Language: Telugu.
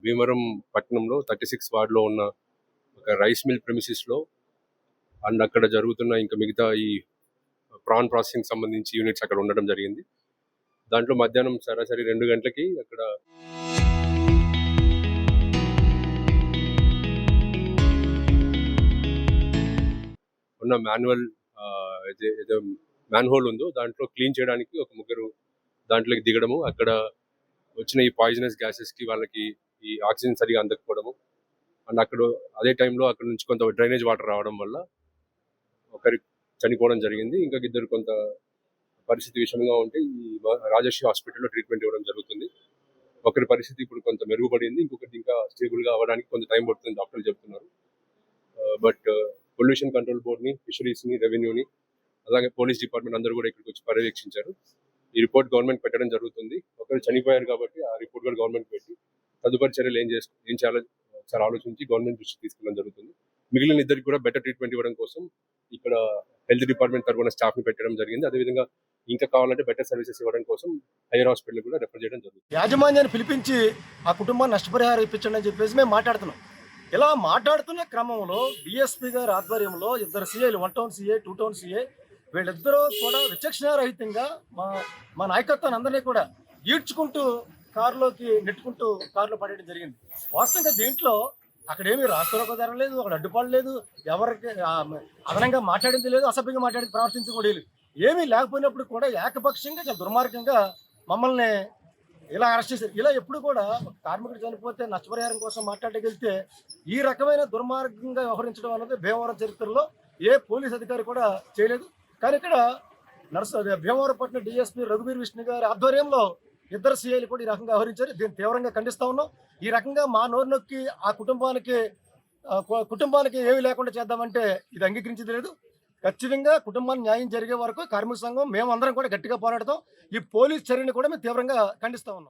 భీమవరం పట్టణంలో 36 వార్డ్‌లో ఉన్న ఒక రైస్ మిల్ ప్రెమిసెస్‌లో అండ్ అక్కడ జరుగుతున్న ఇంకా మిగతా ఈ ప్రాన్ ప్రాసెసింగ్ సంబంధించి యూనిట్స్ అక్కడ ఉండడం జరిగింది. దాంట్లో మధ్యాహ్నం సరాసరి 2 గంటలకి అక్కడ ఉన్న మాన్యువల్ ఏదో మ్యాన్‌హోల్ ఉందో దాంట్లో క్లీన్ చేయడానికి ఒక ముగ్గురు దాంట్లోకి దిగడము, అక్కడ వచ్చిన ఈ పాయిజనస్ గ్యాసెస్‌కి వాళ్ళకి ఈ ఆక్సిజన్ సరిగ్గా అందకపోవడము అండ్ అక్కడ అదే టైంలో అక్కడ నుంచి కొంత డ్రైనేజ్ వాటర్ రావడం వల్ల ఒకరి చనిపోవడం జరిగింది. ఇంకా ఇద్దరు కొంత పరిస్థితి విషమంగా ఉంటే ఈ రాజశ్రీ హాస్పిటల్లో ట్రీట్మెంట్ ఇవ్వడం జరుగుతుంది. ఒకరి పరిస్థితి ఇప్పుడు కొంత మెరుగుపడింది, ఇంకొకటి ఇంకా స్టేబుల్గా అవ్వడానికి కొంత టైం పడుతుంది డాక్టర్లు చెప్తున్నారు. బట్ పొల్యూషన్ కంట్రోల్ బోర్డ్ని, ఫిషరీస్ని, రెవెన్యూని అలాగే పోలీస్ డిపార్ట్మెంట్ అందరూ కూడా ఇక్కడికి వచ్చి పర్యవేక్షించారు. ఈ రిపోర్ట్ గవర్నమెంట్ పెట్టడం జరుగుతుంది. ఒకరు చనిపోయారు కాబట్టి ఆ రిపోర్ట్ కూడా గవర్నమెంట్ పెట్టి తదుపరి చర్యలు ఏం చేయాలో ఒకసారి ఆలోచించి గవర్నమెంట్ దృష్టికి తీసుకెళ్ళడం జరుగుతుంది. మిగిలిన ఇద్దరికి కూడా బెటర్ ట్రీట్మెంట్ ఇవ్వడం కోసం ఇక్కడ హెల్త్ డిపార్ట్మెంట్ తరఫున స్టాఫ్ని పెట్టడం జరిగింది. అదేవిధంగా ఇంకా కావాలంటే బెటర్ సర్వీసెస్ ఇవ్వడం కోసం హైయర్ హాస్పిటల్ కూడా రెఫర్ చేయడం జరుగుతుంది. యాజమాన్యాన్ని పిలిపించి ఆ కుటుంబాన్ని నష్టపరిహారం ఇప్పించండి అని చెప్పేసి మేము మాట్లాడుతున్నాం. ఇలా మాట్లాడుతున్న క్రమంలో డిఎస్పీ గారి ఆధ్వర్యంలో ఇద్దరు సిఐలు, 1 టౌన్ సిఐ, 2 టౌన్ సిఐ, వీళ్ళిద్దరూ కూడా విచక్షణారహితంగా మా నాయకత్వాన్ని అందరినీ కూడా ఈడ్చుకుంటూ కారులోకి నెట్టుకుంటూ కారులో పడేయడం జరిగింది. వాస్తవంగా దీంట్లో అక్కడేమీ రాష్ట్రంలో జరగలేదు, అక్కడ అడ్డుపాటు లేదు, ఎవరికి అదనంగా మాట్లాడింది లేదు, అసభ్యంగా మాట్లాడి ప్రవర్తించి కూడా లేదు. ఏమీ లేకపోయినప్పుడు కూడా ఏకపక్షంగా చాలా దుర్మార్గంగా మమ్మల్ని ఇలా అరెస్ట్ చేశారు. ఇలా ఎప్పుడు కూడా కార్మికుడు చనిపోతే నష్టపరిహారం కోసం మాట్లాడగలిగితే ఈ రకమైన దుర్మార్గంగా వ్యవహరించడం అన్నది భీమవరం చరిత్రలో ఏ పోలీస్ అధికారి కూడా చేయలేదు. కానీ ఇక్కడ భీమవరం పట్టణ డిఎస్పీ రఘువీర్ విష్ణు గారి ఆధ్వర్యంలో ఇద్దరు సిఐలు కూడా ఈ రకంగా వ్యవహరించారు. దీన్ని తీవ్రంగా ఖండిస్తా ఉన్నాం. ఈ రకంగా మా నోరు నొక్కి ఆ కుటుంబానికి ఏమీ లేకుండా చేద్దామంటే ఇది అంగీకరించేది లేదు. ఖచ్చితంగా కుటుంబానికి న్యాయం జరిగే వరకు కార్మిక సంఘం మేమందరం కూడా గట్టిగా పోరాడతాం. ఈ పోలీస్ చర్యని కూడా మేము తీవ్రంగా ఖండిస్తా ఉన్నాం.